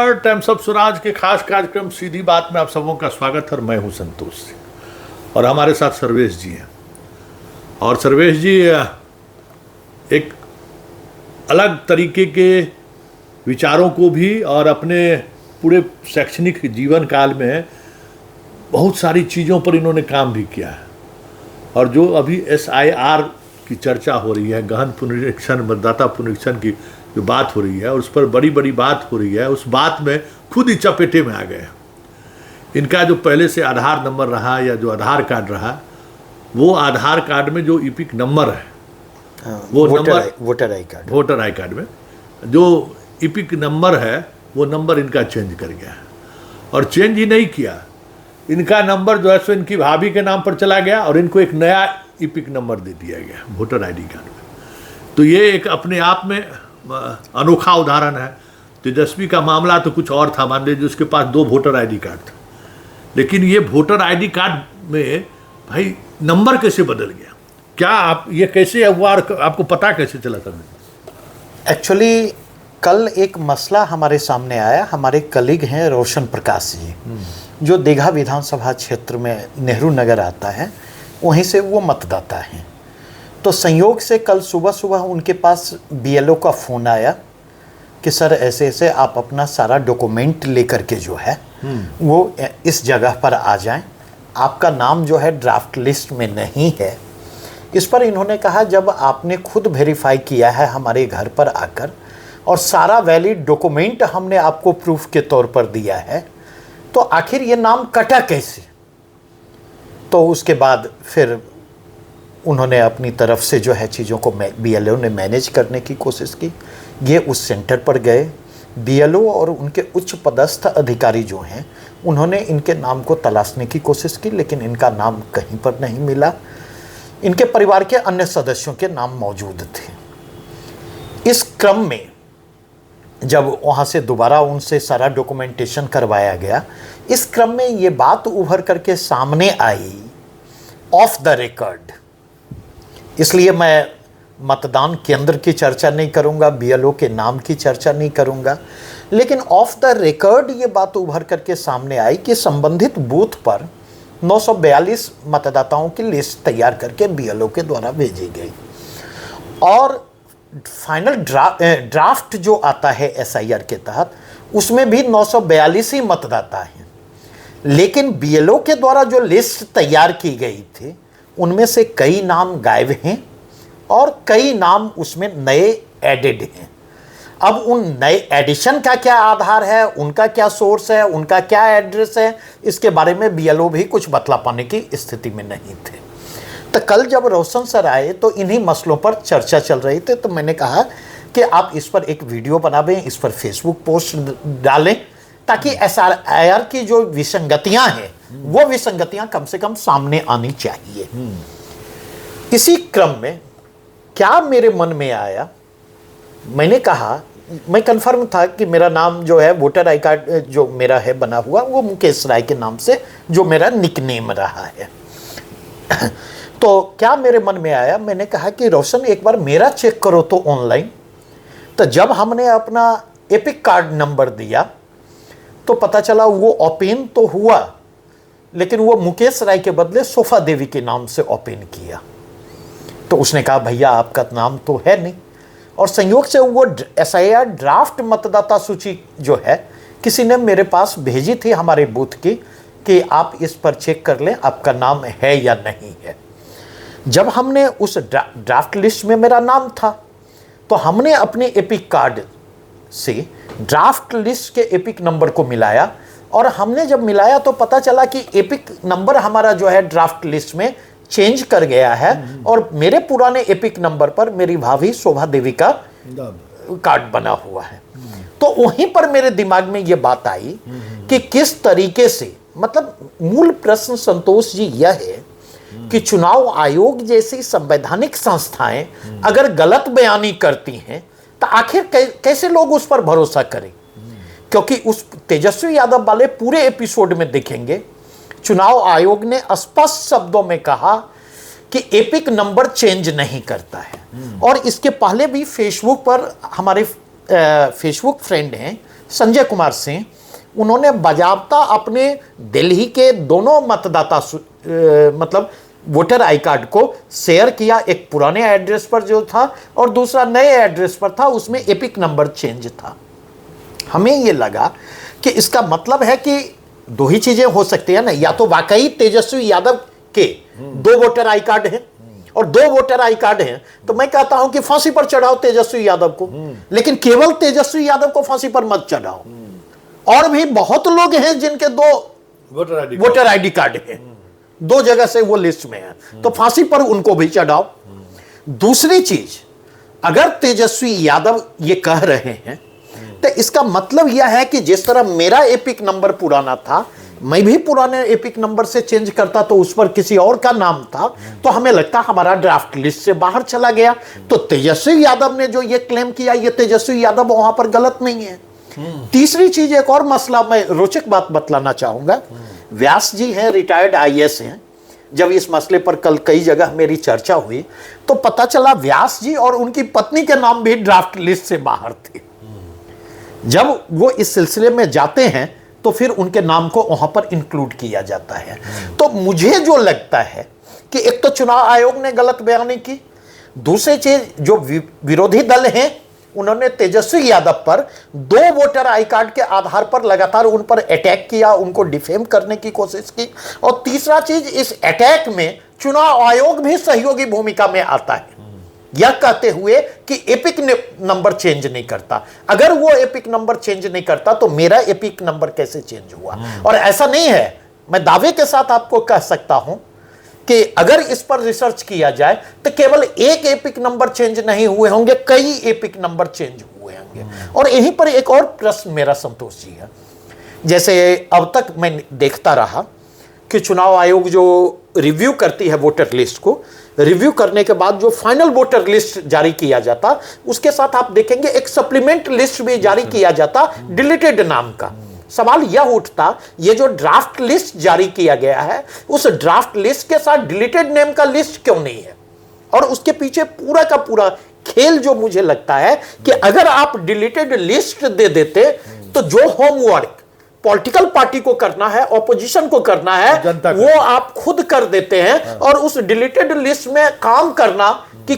नमस्कार। Times of Swaraj के खास कार्यक्रम सीधी बात में आप सबों का स्वागत है और मैं हूं संतोष जी और हमारे साथ सर्वेश जी हैं। और सर्वेश जी एक अलग तरीके के विचारों को भी और अपने पूरे शैक्षणिक जीवन काल में बहुत सारी चीज़ों पर इन्होंने काम भी किया है। और जो अभी SIR की चर्चा हो रही है, गहन पुनरीक्षण मतदाता पुनरीक्षण की जो बात हो रही है और उस पर बड़ी बड़ी बात हो रही है, उस बात में खुद ही चपेटे में आ गए। इनका जो पहले से आधार नंबर रहा या जो आधार कार्ड रहा, वो आधार कार्ड में जो इपिक नंबर है, वो नंबर वोटर आई कार्ड में जो इपिक नंबर है, वो नंबर इनका चेंज कर गया है। और चेंज ही नहीं किया, इनका नंबर जो है सो इनकी भाभी के नाम पर चला गया और इनको एक नया इपिक नंबर दे दिया गया वोटर ID कार्ड में। तो ये एक अपने आप में अनोखा उदाहरण है। तेजस्वी का मामला तो कुछ और था, मान लीजिए उसके पास 2 वोटर ID कार्ड था, लेकिन ये वोटर ID कार्ड में भाई नंबर कैसे बदल गया? क्या आप ये कैसे हुआ, आपको पता कैसे चला? एक्चुअली कल एक मसला हमारे सामने आया। हमारे कलीग हैं रोशन प्रकाश जी, जो दीघा विधानसभा क्षेत्र में नेहरू नगर आता है, वहीं से वो मतदाता हैं। तो संयोग से कल सुबह सुबह उनके पास BLO का फ़ोन आया कि सर ऐसे ऐसे आप अपना सारा डॉक्यूमेंट लेकर के जो है वो इस जगह पर आ जाएं, आपका नाम जो है ड्राफ्ट लिस्ट में नहीं है। इस पर इन्होंने कहा जब आपने खुद वेरीफाई किया है हमारे घर पर आकर और सारा वैलिड डॉक्यूमेंट हमने आपको प्रूफ के तौर पर दिया है, तो आखिर ये नाम कटा कैसे? तो उसके बाद फिर उन्होंने अपनी तरफ से जो है चीज़ों को BLO ने मैनेज करने की कोशिश की। ये उस सेंटर पर गए, BLO और उनके उच्च पदस्थ अधिकारी जो हैं उन्होंने इनके नाम को तलाशने की कोशिश की, लेकिन इनका नाम कहीं पर नहीं मिला। इनके परिवार के अन्य सदस्यों के नाम मौजूद थे। इस क्रम में जब वहाँ से दोबारा उनसे सारा डॉक्यूमेंटेशन करवाया गया, इस क्रम में ये बात उभर करके सामने आई ऑफ द रिकॉर्ड। इसलिए मैं मतदान केंद्र की चर्चा नहीं करूंगा, BLO के नाम की चर्चा नहीं करूंगा, लेकिन ऑफ द रिकॉर्ड ये बात उभर करके सामने आई कि संबंधित बूथ पर 942 मतदाताओं की लिस्ट तैयार करके BLO के द्वारा भेजी गई और फाइनल ड्राफ्ट जो आता है SIR के तहत, उसमें भी 942 ही मतदाता हैं। लेकिन BLO के द्वारा जो लिस्ट तैयार की गई थी, उनमें से कई नाम गायब हैं और कई नाम उसमें नए एडेड हैं। अब उन नए एडिशन का क्या आधार है, उनका क्या सोर्स है, उनका क्या एड्रेस है, इसके बारे में BLO भी कुछ बतला पाने की स्थिति में नहीं थे। तो कल जब रोशन सर आए तो इन्हीं मसलों पर चर्चा चल रही थी, तो मैंने कहा कि आप इस पर एक वीडियो बनावें, इस पर फेसबुक पोस्ट डालें, ताकि SIR की जो विसंगतियां हैं वो विसंगतियां कम से कम सामने आनी चाहिए। इसी क्रम में क्या मेरे मन में आया, मैंने कहा, मैं कंफर्म था कि मेरा नाम जो है वोटर आई कार्ड जो मेरा है बना हुआ, वो मुकेश राय के नाम से जो मेरा निकनेम रहा है। तो क्या मेरे मन में आया, मैंने कहा कि रोशन एक बार मेरा चेक करो तो ऑनलाइन। तो जब हमने अपना एपिक कार्ड नंबर दिया तो पता चला वो ओपन तो हुआ, लेकिन वो मुकेश राय के बदले सोफा देवी के नाम से ओपन किया। तो उसने कहा भैया आपका नाम तो है नहीं। और संयोग से वो SIR ड्राफ्ट मतदाता सूची जो है किसी ने मेरे पास भेजी थी हमारे बूथ की कि आप इस पर चेक कर लें आपका नाम है या नहीं है। जब हमने उस ड्राफ्ट लिस्ट में मेरा नाम था, तो हमने अपने एपिक कार्ड से ड्राफ्ट लिस्ट के एपिक नंबर को मिलाया और हमने जब मिलाया तो पता चला कि एपिक नंबर हमारा जो है ड्राफ्ट लिस्ट में चेंज कर गया है और मेरे पुराने एपिक नंबर पर मेरी भाभी शोभा देवी का कार्ड बना हुआ है। तो वहीं पर मेरे दिमाग में ये बात आई कि किस तरीके से, मतलब मूल प्रश्न संतोष जी यह है कि चुनाव आयोग जैसी संवैधानिक संस्थाएं अगर गलत बयानी करती हैं तो आखिर कैसे लोग उस पर भरोसा करें? क्योंकि उस तेजस्वी यादव वाले पूरे एपिसोड में देखेंगे, चुनाव आयोग ने स्पष्ट शब्दों में कहा कि एपिक नंबर चेंज नहीं करता है। और इसके पहले भी फेसबुक पर हमारे फेसबुक फ्रेंड हैं संजय कुमार सिंह, उन्होंने बाजाबता अपने दिल्ली के दोनों मतदाता मतलब वोटर आई कार्ड को शेयर किया, एक पुराने एड्रेस पर जो था और दूसरा नए एड्रेस पर था, उसमें एपिक नंबर चेंज था। हमें ये लगा कि इसका मतलब है कि दो ही चीजें हो सकती है ना, या तो वाकई तेजस्वी यादव के 2 वोटर आई कार्ड हैं और 2 वोटर आई कार्ड हैं, तो मैं कहता हूं कि फांसी पर चढ़ाओ तेजस्वी यादव को, लेकिन केवल तेजस्वी यादव को फांसी पर मत चढ़ाओ। और भी बहुत लोग हैं जिनके 2 वोटर आईडी कार्ड हैं, 2 जगह से वो लिस्ट में है, तो फांसी पर उनको भी चढ़ाओ। दूसरी चीज, अगर तेजस्वी यादव ये कह रहे हैं तो इसका मतलब यह है कि जिस तरह मेरा एपिक नंबर पुराना था, मैं भी पुराने एपिक नंबर से चेंज करता तो उस पर किसी और का नाम था, तो हमें लगता हमारा ड्राफ्ट लिस्ट से बाहर चला गया। तो तेजस्वी यादव ने जो ये क्लेम किया, ये तेजस्वी यादव वहां पर गलत नहीं है। तीसरी चीज, एक और मसला, मैं रोचक बात बतलाना चाहूंगा। व्यास जी हैं, रिटायर्ड आईएएस हैं। जब इस मसले पर कल कई जगह मेरी चर्चा हुई तो पता चला व्यास जी और उनकी पत्नी के नाम भी ड्राफ्ट लिस्ट से बाहर थे। जब वो इस सिलसिले में जाते हैं तो फिर उनके नाम को वहां पर इंक्लूड किया जाता है। तो मुझे जो लगता है कि एक तो चुनाव आयोग ने गलत बयानी की, दूसरी चीज जो विरोधी दल हैं उन्होंने तेजस्वी यादव पर 2 वोटर आई कार्ड के आधार पर लगातार उन पर अटैक किया, उनको डिफेम करने की कोशिश की। और तीसरा चीज, इस अटैक में चुनाव आयोग भी सहयोगी भूमिका में आता है, यह कहते हुए कि एपिक नंबर चेंज नहीं करता। अगर वो एपिक नंबर चेंज नहीं करता तो मेरा एपिक नंबर कैसे चेंज हुआ? और ऐसा नहीं है, मैं दावे के साथ आपको कह सकता हूं कि अगर इस पर रिसर्च किया जाए तो केवल एक एपिक नंबर चेंज नहीं हुए होंगे, कई एपिक नंबर चेंज हुए होंगे। और यहीं पर एक और प्रश्न मेरा संतोष जी है, जैसे अब तक मैं देखता रहा कि चुनाव आयोग जो रिव्यू करती है वोटर लिस्ट को, रिव्यू करने के बाद जो फाइनल वोटर लिस्ट जारी किया जाता, उसके साथ आप देखेंगे एक सप्लीमेंट लिस्ट भी जारी किया जाता डिलीटेड नाम का। सवाल यह उठता, ये जो ड्राफ्ट लिस्ट जारी किया गया है, उस ड्राफ्ट लिस्ट के साथ डिलीटेड नेम का लिस्ट क्यों नहीं है? और उसके पीछे पूरा का पूरा खेल जो मुझे लगता है कि अगर आप डिलीटेड लिस्ट दे देते तो जो होमवर्क पॉलिटिकल पार्टी को करना है, ऑपोजिशन को करना है, वो आप खुद कर देते हैं। और उस डिलीटेड लिस्ट में काम करना कि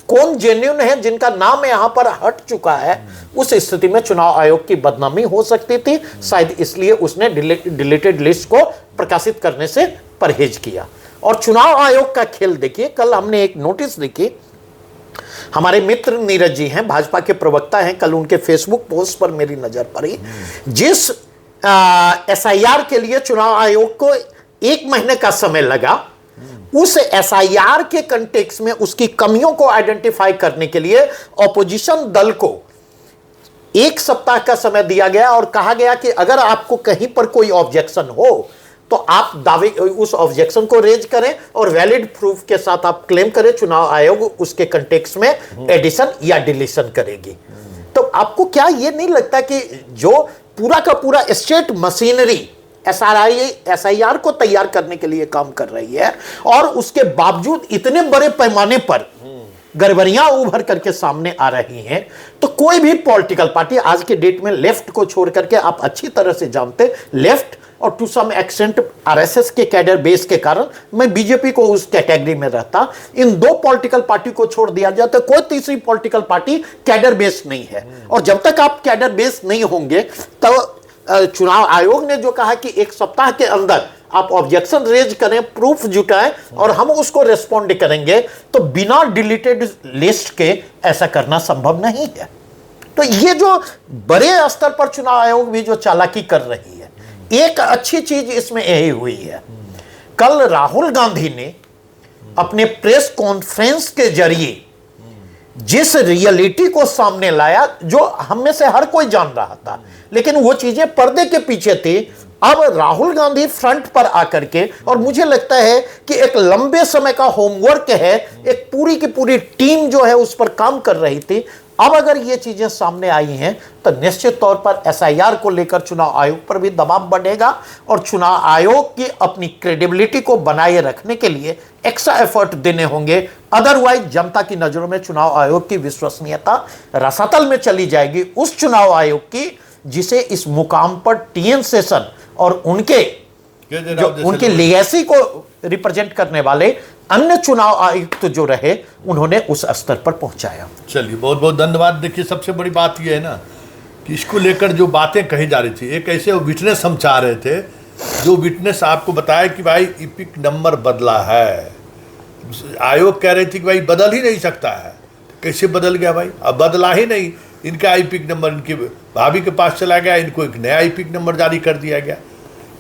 कौन जेन्युइन है, जिनका नाम यहां पर हट चुका है, उस स्थिति में चुनाव आयोग की बदनामी हो सकती थी। शायद इसलिए उसने डिलीटेड लिस्ट को प्रकाशित करने से परहेज किया। और चुनाव आयोग का खेल देखिए, कल हमने एक नोटिस देखी, हमारे मित्र नीरज जी हैं, भाजपा के प्रवक्ता हैं, कल उनके फेसबुक पोस्ट पर मेरी नजर पड़ी। जिस एसआईआर के लिए चुनाव आयोग को 1 महीने का समय लगा, उस एसआईआर के कंटेक्स्ट में उसकी कमियों को आइडेंटिफाई करने के लिए ऑपोजिशन दल को 1 सप्ताह का समय दिया गया और कहा गया कि अगर आपको कहीं पर कोई ऑब्जेक्शन हो तो आप दावे उस ऑब्जेक्शन को रेज करें और वैलिड प्रूफ के साथ आप क्लेम करें, चुनाव आयोग उसके कंटेक्स्ट में एडिशन या डिलीशन करेगी। तो आपको क्या ये नहीं लगता कि जो पूरा का पूरा स्टेट मशीनरी एसआईआर को तैयार करने के लिए काम कर रही है और उसके बावजूद इतने बड़े पैमाने पर गड़बड़ियां उभर करके सामने आ रही हैं, तो कोई भी पॉलिटिकल पार्टी आज के डेट में, लेफ्ट को छोड़ करके, आप अच्छी तरह से जानते, लेफ्ट और टू सम एक्सटेंट आरएसएस के कैडर बेस के कारण, मैं बीजेपी को उस कैटेगरी में रहता, इन 2 पॉलिटिकल पार्टी को छोड़ दिया जाए तो कोई तीसरी पॉलिटिकल पार्टी कैडर बेस नहीं है। और जब तक आप कैडर बेस नहीं होंगे, तो चुनाव आयोग ने जो कहा कि 1 सप्ताह के अंदर आप ऑब्जेक्शन रेज करें, प्रूफ जुटाएं और हम उसको रेस्पॉन्ड करेंगे, तो बिना डिलीटेड लिस्ट के ऐसा करना संभव नहीं है। तो ये जो बड़े स्तर पर चुनाव आयोग भी जो चालाकी कर रही है, एक अच्छी चीज इसमें यही हुई है, कल राहुल गांधी ने अपने प्रेस कॉन्फ्रेंस के जरिए जिस रियलिटी को सामने लाया, जो हम में से हर कोई जान रहा था, लेकिन वो चीजें पर्दे के पीछे थी, अब राहुल गांधी फ्रंट पर आकर के, और मुझे लगता है कि एक लंबे समय का होमवर्क है, एक पूरी की पूरी टीम जो है उस पर काम कर रही थी। अब अगर ये चीजें सामने आई हैं तो निश्चित तौर पर एसआईआर को लेकर चुनाव आयोग पर भी दबाव बढ़ेगा और चुनाव आयोग की अपनी क्रेडिबिलिटी को बनाए रखने के लिए एक्स्ट्रा एफर्ट देने होंगे। अदरवाइज जनता की नजरों में चुनाव आयोग की विश्वसनीयता रसातल में चली जाएगी। उस चुनाव आयोग की जिसे इस मुकाम पर टीएन शेषन और उनके केजरीवाल जैसे उनके लोग- लेगेसी को रिप्रेजेंट करने वाले अन्य चुनाव आयुक्त जो रहे, उन्होंने उस स्तर पर पहुंचाया। चलिए, बहुत बहुत धन्यवाद। देखिए, सबसे बड़ी बात यह है ना कि इसको लेकर जो बातें कही जा रही थी, एक ऐसे विटनेस हम चाह रहे थे, जो विटनेस आपको बताया कि भाई इपिक नंबर बदला है। आयोग कह रही थी कि भाई बदल ही नहीं सकता है। कैसे बदल गया भाई? अब बदला ही नहीं, इनका आईपिक नंबर इनकी भाभी के पास चला गया, इनको एक नया आईपिक नंबर जारी कर दिया गया।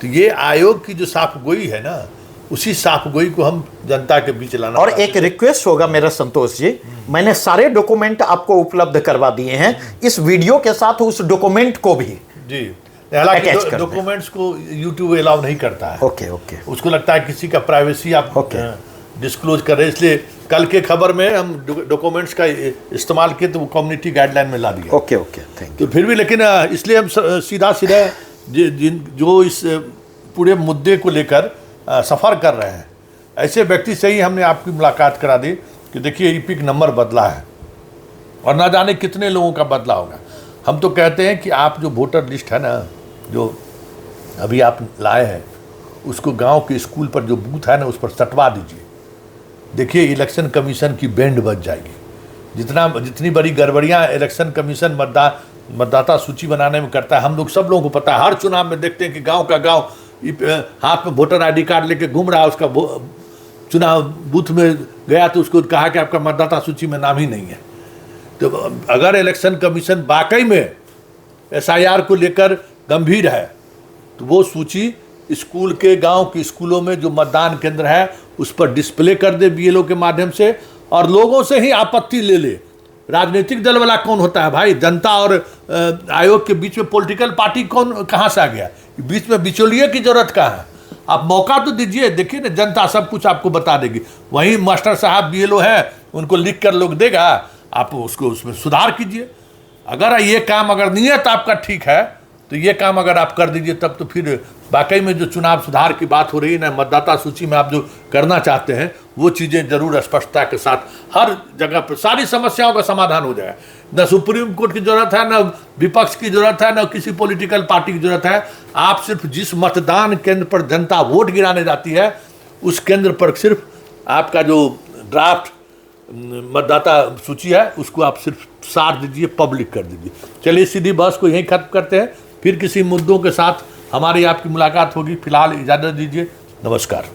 तो ये आयोग की जो साफ गोई है ना, उसी साफ गोई को हम जनता के बीच लाना। और एक रिक्वेस्ट होगा मेरा संतोष जी, मैंने सारे डॉक्यूमेंट आपको उपलब्ध करवा दिए हैं, इस वीडियो के साथ उस डॉक्यूमेंट को भी जी। Attach कर हालांकि दें। डॉक्यूमेंट्स को यूट्यूब अलाउ नहीं करता है। ओके ओके उसको लगता है किसी का प्राइवेसी आप Okay. डिस्क्लोज कर रहे हैं, इसलिए कल के खबर में हम डॉक्यूमेंट्स का इस्तेमाल किए तो वो कम्युनिटी गाइडलाइन में ला दिया। ओके ओके थैंक तो फिर भी लेकिन इसलिए हम सीधा सीधा जो इस पूरे मुद्दे को लेकर सफ़र कर रहे हैं, ऐसे व्यक्ति से ही हमने आपकी मुलाकात करा दी कि देखिए इपिक नंबर बदला है और ना जाने कितने लोगों का बदला होगा। हम तो कहते हैं कि आप जो वोटर लिस्ट है ना, जो अभी आप लाए हैं, उसको गांव के स्कूल पर जो बूथ है ना, उस पर सटवा दीजिए। देखिए, इलेक्शन कमीशन की बैंड बच जाएगी। जितनी बड़ी गड़बड़ियाँ इलेक्शन कमीशन मतदाता सूची बनाने में करता है, हम लोग सब लोगों को पता है। हर चुनाव में देखते हैं कि गांव का गांव हाथ में वोटर आईडी कार्ड लेके घूम रहा है, उसका चुनाव बूथ में गया तो उसको कहा कि आपका मतदाता सूची में नाम ही नहीं है। तो अगर इलेक्शन कमीशन वाकई में एसआईआर को लेकर गंभीर है, तो वो सूची स्कूल के गांव के स्कूलों में जो मतदान केंद्र है उस पर डिस्प्ले कर दे बीएलओ के माध्यम से, और लोगों से ही आपत्ति ले ले। राजनीतिक दल वाला कौन होता है भाई? जनता और आयोग के बीच में पॉलिटिकल पार्टी कहाँ से आ गया? बीच में बिचौलिए की जरूरत कहाँ है? आप मौका तो दीजिए, देखिए ना, जनता सब कुछ आपको बता देगी। वहीं मास्टर साहब बीएलओ है, उनको लिख कर लोग देगा, आप उसको उसमें सुधार कीजिए। अगर ये काम, अगर नीयत आपका ठीक है, तो ये काम अगर आप कर दीजिए, तब तो फिर वाकई में जो चुनाव सुधार की बात हो रही है ना, मतदाता सूची में आप जो करना चाहते हैं, वो चीज़ें जरूर स्पष्टता के साथ हर जगह पर सारी समस्याओं का समाधान हो जाए। न सुप्रीम कोर्ट की जरूरत है, न विपक्ष की जरूरत है, न किसी पॉलिटिकल पार्टी की जरूरत है। आप सिर्फ जिस मतदान केंद्र पर जनता वोट गिराने जाती है, उस केंद्र पर सिर्फ आपका जो ड्राफ्ट मतदाता सूची है उसको आप सिर्फ सार दीजिए, पब्लिक कर दीजिए। चलिए, सीधी बहस को यहीं खत्म करते हैं, फिर किसी मुद्दों के साथ हमारी आपकी मुलाकात होगी। फिलहाल इजाज़त दीजिए, नमस्कार।